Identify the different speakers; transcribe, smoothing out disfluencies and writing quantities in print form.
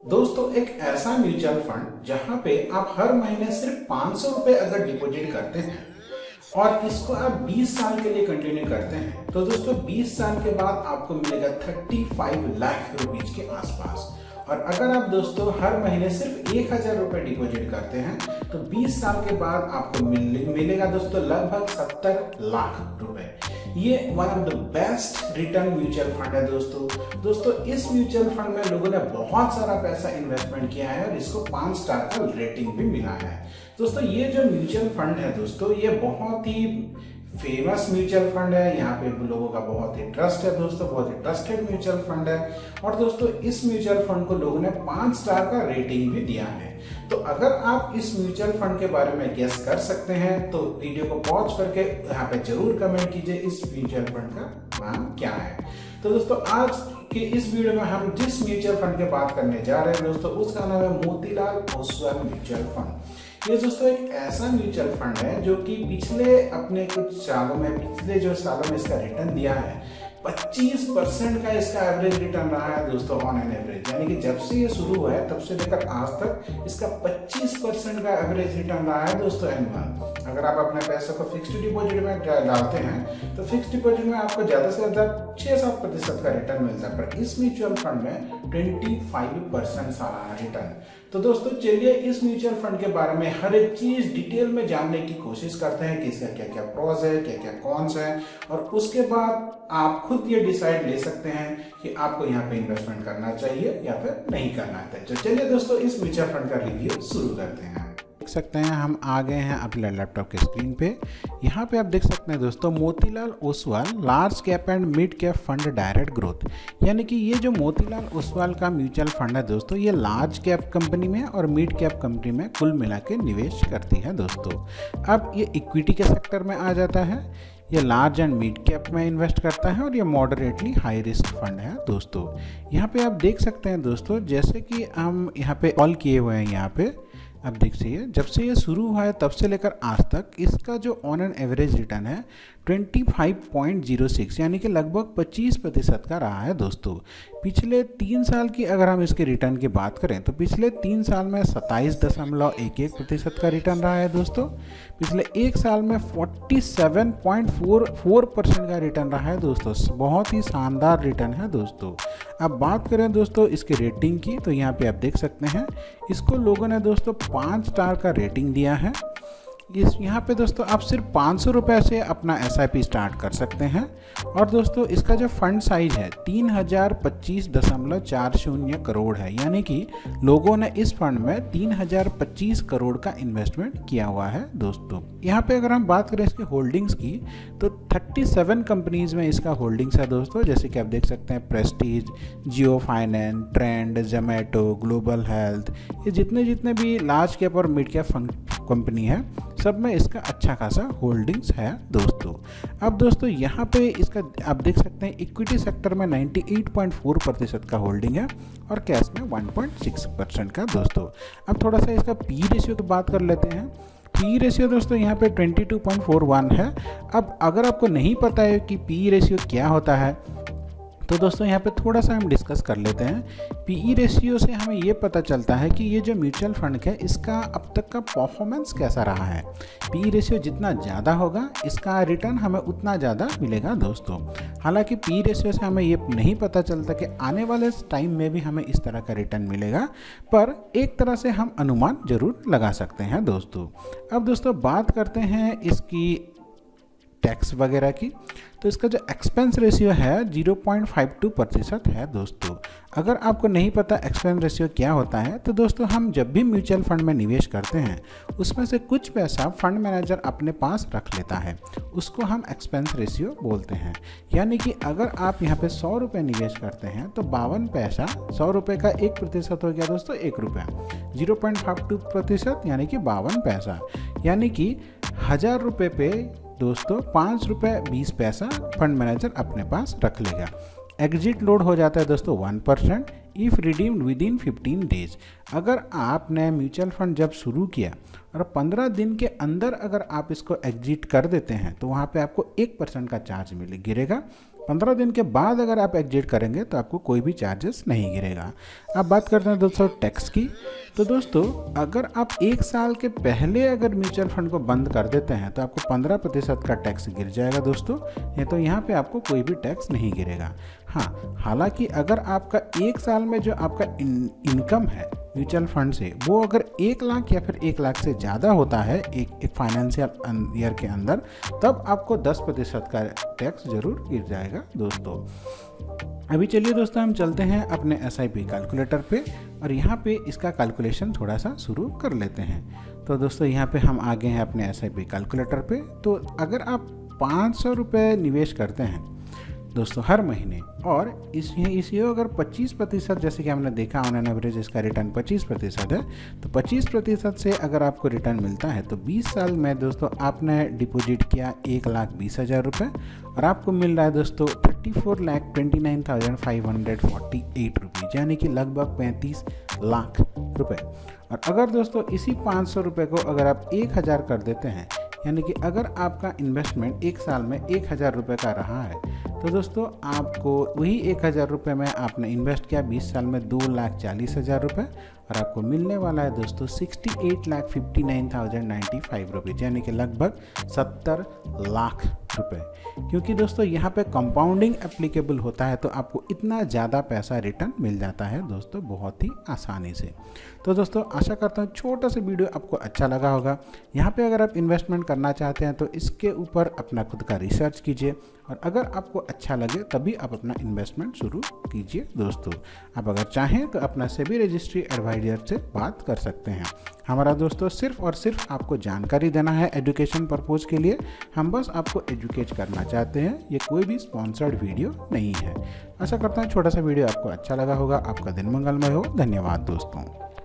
Speaker 1: दोस्तों, एक ऐसा म्यूचुअल फंड जहां पे आप हर महीने सिर्फ 500 रुपए अगर डिपॉजिट करते हैं और इसको आप 20 साल के लिए कंटिन्यू करते हैं तो दोस्तों 20 साल के बाद आपको मिलेगा 35 लाख रुपीज के आसपास। और अगर आप दोस्तों हर महीने सिर्फ 1000 रुपए डिपॉजिट करते हैं तो 20 साल के बाद आपको मिलेगा दोस्तों लगभग 70 लाख रुपए। ये one of the best return mutual fund है दोस्तों इस म्यूचुअल फंड में लोगों ने बहुत सारा पैसा इन्वेस्टमेंट किया है और इसको 5 स्टार का रेटिंग भी मिला है। दोस्तों ये जो म्यूचुअल फंड है दोस्तों ये बहुत ही फेमस म्यूचुअल फंड है, यहाँ पे लोगों का बहुत ही ट्रस्ट है दोस्तों, बहुत ही ट्रस्टेड म्यूचुअल फंड है। और दोस्तों इस म्यूचुअल फंड को लोगों ने 5 स्टार का रेटिंग भी दिया है। तो अगर आप इस म्यूचुअल फंड के बारे में गेस कर सकते हैं तो वीडियो को पॉज करके यहाँ पे जरूर कमेंट कीजिए इस म्यूचुअल फंड का नाम क्या है। तो दोस्तों आज के इस वीडियो में हम जिस म्यूचुअल फंड की बात करने जा रहे हैं दोस्तों उसका नाम है मोतीलाल ओसवाल म्यूचुअल फंड। ये दोस्तों एक ऐसा म्यूचुअल फंड है जो कि पिछले जो सालों में इसका रिटर्न दिया है 25% का इसका एवरेज रिटर्न रहा है दोस्तों ऑन एन एवरेज। यानी कि जब से ये शुरू हुआ है तब से लेकर आज तक इसका 25% का एवरेज रिटर्न रहा है दोस्तों एनुअल। अगर आप अपने पैसे को फिक्स्ड डिपॉजिट में डालते हैं तो फिक्स्ड डिपॉजिट में आपको ज्यादा से ज्यादा 6-7% का रिटर्न मिलता है, पर इस म्यूचुअल फंड में 25% सालाना रिटर्न। तो दोस्तों चलिए इस म्यूचुअल फंड के बारे में हर एक चीज डिटेल में जानने की कोशिश करते हैं कि इसका क्या क्या प्रॉस है, क्या क्या कॉन्स है, और उसके बाद आप खुद ये डिसाइड ले सकते हैं कि आपको यहाँ पे इन्वेस्टमेंट करना चाहिए या फिर नहीं करना चाहिए। तो चलिए दोस्तों इस म्यूचुअल फंड का रिव्यू शुरू करते हैं। देख सकते हैं हम आ गए हैं अपने लैपटॉप के स्क्रीन पे। यहाँ पे आप देख सकते हैं दोस्तों Motilal Oswal large cap and mid cap fund direct growth. यानी कि ये जो मोतीलाल ओसवाल का म्यूचुअल फंड है दोस्तों ये लार्ज कैप कंपनी में और मिड कैप कंपनी में कुल मिला के निवेश करती है दोस्तों। अब ये इक्विटी के सेक्टर में आ जाता है, ये लार्ज एंड मिड कैप में इन्वेस्ट करता है और ये मॉडरेटली हाई रिस्क फंड है दोस्तों। यहाँ पे आप देख सकते हैं दोस्तों जैसे कि हम यहाँ पे कॉल किए हुए हैं, यहाँ पे अब देखिए जब से ये शुरू हुआ है तब से लेकर आज तक इसका जो ऑन एन एवरेज रिटर्न है 25.06 यानी कि लगभग 25% का रहा है दोस्तों। पिछले 3 साल की अगर हम इसके रिटर्न की बात करें तो पिछले 3 साल में 27.11% का रिटर्न रहा है दोस्तों। पिछले 1 साल में 47.44% का रिटर्न रहा है दोस्तों। बहुत ही शानदार रिटर्न है दोस्तों। अब बात करें दोस्तों इसकी रेटिंग की तो यहाँ पे आप देख सकते हैं इसको लोगों ने दोस्तों 5 स्टार का रेटिंग दिया है। यहाँ पे दोस्तों आप सिर्फ 500 रुपये से अपना SIP स्टार्ट कर सकते हैं। और दोस्तों इसका जो फंड साइज है 3025.40 करोड़ है, यानी कि लोगों ने इस फंड में 3025 करोड़ का इन्वेस्टमेंट किया हुआ है दोस्तों। यहाँ पे अगर हम बात करें इसकी होल्डिंग्स की तो 37 कंपनीज में इसका होल्डिंग्स है दोस्तों। जैसे कि आप देख सकते हैं Prestige, Jio Finance, Trent, Zomato, Global Health, ये जितने भी लार्ज कैप और मिड कैप कंपनी है सब में इसका अच्छा खासा होल्डिंग्स है दोस्तों। अब दोस्तों यहाँ पे इसका आप देख सकते हैं इक्विटी सेक्टर में 98.4% का होल्डिंग है और कैश में 1.6% का दोस्तों। अब थोड़ा सा इसका पी रेशियो की बात कर लेते हैं। पी रेशियो दोस्तों यहाँ पे 22.41 है। अब अगर आपको नहीं पता है कि पी रेशियो क्या होता है तो दोस्तों यहाँ पे थोड़ा सा हम डिस्कस कर लेते हैं। पीई रेशियो से हमें ये पता चलता है कि ये जो म्यूचुअल फंड है इसका अब तक का परफॉर्मेंस कैसा रहा है। पीई रेशियो जितना ज़्यादा होगा इसका रिटर्न हमें उतना ज़्यादा मिलेगा दोस्तों। हालांकि पी रेशियो से हमें ये नहीं पता चलता कि आने वाले टाइम में भी हमें इस तरह का रिटर्न मिलेगा, पर एक तरह से हम अनुमान जरूर लगा सकते हैं दोस्तों। अब दोस्तों बात करते हैं इसकी टैक्स वगैरह की। तो इसका जो एक्सपेंस रेशियो है 0.52% है दोस्तों। अगर आपको नहीं पता एक्सपेंस रेशियो क्या होता है तो दोस्तों हम जब भी म्यूचुअल फंड में निवेश करते हैं उसमें से कुछ पैसा फंड मैनेजर अपने पास रख लेता है, उसको हम एक्सपेंस रेशियो बोलते हैं। यानी कि अगर आप यहाँ पे 100 रुपये निवेश करते हैं तो 52 पैसा, 100 रुपये का 1% हो गया दोस्तों 1 रुपया, 0.52% यानी कि 52 पैसा, यानी कि 1000 रुपये पे दोस्तों 5 रुपये 20 पैसा फंड मैनेजर अपने पास रख लेगा। एग्जिट लोड हो जाता है दोस्तों 1% if redeemed with in 15 days. अगर आपने म्यूचुअल फंड जब शुरू किया और 15 दिन के अंदर अगर आप इसको एग्जिट कर देते हैं तो वहाँ पे आपको 1% का चार्ज गिरेगा। 15 दिन के बाद अगर आप एग्जिट करेंगे तो आपको कोई भी चार्जेस नहीं गिरेगा। अब बात करते हैं दोस्तों टैक्स की। तो दोस्तों अगर आप 1 साल के पहले अगर म्यूचुअल फंड को बंद कर देते हैं तो आपको 15% का टैक्स गिर जाएगा दोस्तों। ये तो यहाँ पे आपको कोई भी टैक्स नहीं गिरेगा। हाँ, हालांकि अगर आपका 1 साल में जो आपका इनकम है म्यूचुअल फंड से वो अगर 1 लाख या फिर 1 लाख से ज़्यादा होता है एक फाइनेंशियल ईयर के अंदर, तब आपको 10% का टैक्स जरूर गिर जाएगा दोस्तों। अभी चलिए दोस्तों हम चलते हैं अपने SIP कैलकुलेटर पे और यहाँ पे इसका कैलकुलेशन थोड़ा सा शुरू कर लेते हैं। तो दोस्तों यहाँ पे हम आ गए हैं अपने SIP कैलकुलेटर पे। तो अगर आप 500 रुपये निवेश करते हैं दोस्तों हर महीने, और इस अगर 25% जैसे कि हमने देखा ऑन एन एवरेज इसका रिटर्न 25% है, तो 25% से अगर आपको रिटर्न मिलता है तो 20 साल में दोस्तों आपने डिपॉजिट किया 1,20,000 रुपये और आपको मिल रहा है दोस्तों 34,29,548 रुपीज़, यानी कि लगभग 35 लाख रुपए। और अगर दोस्तों इसी 500 रुपये को अगर आप 1,000 कर देते हैं, यानी कि अगर आपका इन्वेस्टमेंट 1 साल में 1,000 रुपये का रहा है, तो दोस्तों आपको वही 1,000 रुपये में आपने इन्वेस्ट किया 20 साल में 2,40,000 रुपये और आपको मिलने वाला है दोस्तों 68,59,095 रुपीज़, यानी कि लगभग 70 लाख रुपए। क्योंकि दोस्तों यहाँ पे कंपाउंडिंग एप्लीकेबल होता है तो आपको इतना ज़्यादा पैसा रिटर्न मिल जाता है दोस्तों बहुत ही आसानी से। तो दोस्तों आशा करता हूँ छोटा सा वीडियो आपको अच्छा लगा होगा। यहाँ पे अगर आप इन्वेस्टमेंट करना चाहते हैं तो इसके ऊपर अपना खुद का रिसर्च कीजिए और अगर आपको अच्छा लगे तभी आप अपना इन्वेस्टमेंट शुरू कीजिए दोस्तों। आप अगर चाहें तो अपना सेबी रजिस्ट्री एडवाइजर से बात कर सकते हैं। हमारा दोस्तों सिर्फ और सिर्फ आपको जानकारी देना है एजुकेशन पर्पज़ के लिए, हम बस आपको एजुकेट करना चाहते हैं, ये कोई भी स्पॉन्सर्ड वीडियो नहीं है। आशा करता हूँ छोटा सा वीडियो आपको अच्छा लगा होगा। आपका दिन मंगलमय हो। धन्यवाद दोस्तों।